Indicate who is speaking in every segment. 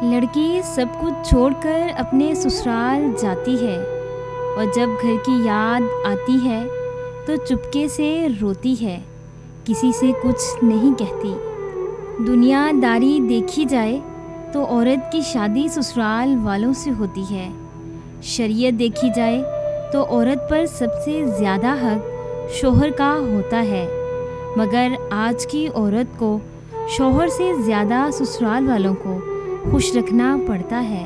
Speaker 1: لڑکی سب کچھ چھوڑ کر اپنے سسرال جاتی ہے اور جب گھر کی یاد آتی ہے تو چپکے سے روتی ہے، کسی سے کچھ نہیں کہتی۔ دنیا داری دیکھی جائے تو عورت کی شادی سسرال والوں سے ہوتی ہے۔ شریعت دیکھی جائے تو عورت پر سب سے زیادہ حق شوہر کا ہوتا ہے، مگر آج کی عورت کو شوہر سے زیادہ سسرال والوں کو خوش رکھنا پڑتا ہے۔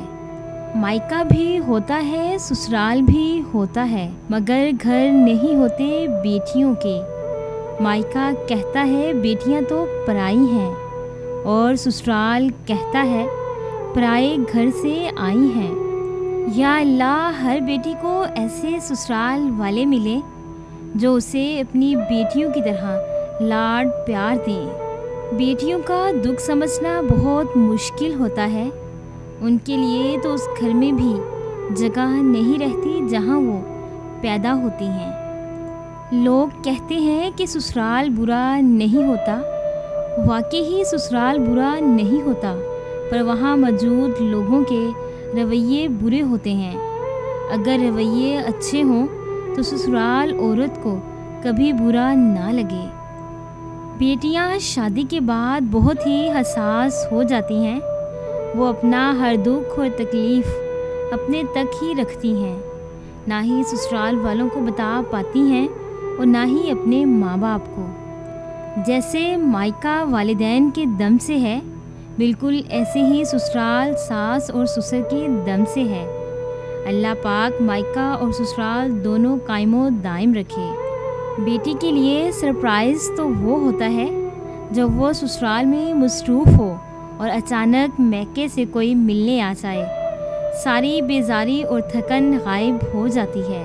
Speaker 1: مائکا بھی ہوتا ہے، سسرال بھی ہوتا ہے، مگر گھر نہیں ہوتے بیٹیوں کے۔ مائکا کہتا ہے بیٹیاں تو پرائی ہیں، اور سسرال کہتا ہے پرائے گھر سے آئی ہیں۔ یا اللہ، ہر بیٹی کو ایسے سسرال والے ملے جو اسے اپنی بیٹیوں کی طرح لاڈ پیار دیں۔ بیٹیوں کا دکھ سمجھنا بہت مشکل ہوتا ہے، ان کے لیے تو اس گھر میں بھی جگہ نہیں رہتی جہاں وہ پیدا ہوتی ہیں۔ لوگ کہتے ہیں کہ سسرال برا نہیں ہوتا، واقعی ہی سسرال برا نہیں ہوتا، پر وہاں موجود لوگوں کے رویے برے ہوتے ہیں۔ اگر رویے اچھے ہوں تو سسرال عورت کو کبھی برا نہ لگے۔ بیٹیاں شادی کے بعد بہت ہی حساس ہو جاتی ہیں، وہ اپنا ہر دکھ اور تکلیف اپنے تک ہی رکھتی ہیں، نہ ہی سسرال والوں کو بتا پاتی ہیں اور نہ ہی اپنے ماں باپ کو۔ جیسے مائکا والدین کے دم سے ہے، بالکل ایسے ہی سسرال ساس اور سسر کے دم سے ہے۔ اللہ پاک مائکا اور سسرال دونوں قائم و دائم رکھے۔ بیٹی کے لیے سرپرائز تو وہ ہوتا ہے جب وہ سسرال میں مصروف ہو اور اچانک میکے سے کوئی ملنے آ جائے، ساری بیزاری اور تھکن غائب ہو جاتی ہے۔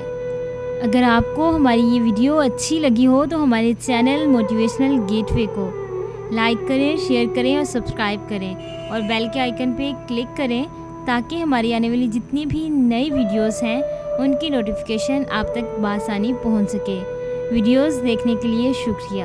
Speaker 1: اگر آپ کو ہماری یہ ویڈیو اچھی لگی ہو تو ہمارے چینل موٹیویشنل گیٹ وے کو لائک کریں، شیئر کریں اور سبسکرائب کریں، اور بیل کے آئیکن پہ کلک کریں تاکہ ہماری آنے والی جتنی بھی نئی ویڈیوز ہیں ان کی نوٹیفیکیشن آپ تک بآسانی پہنچ سکے۔ ویڈیوز دیکھنے کے لیے شکریہ۔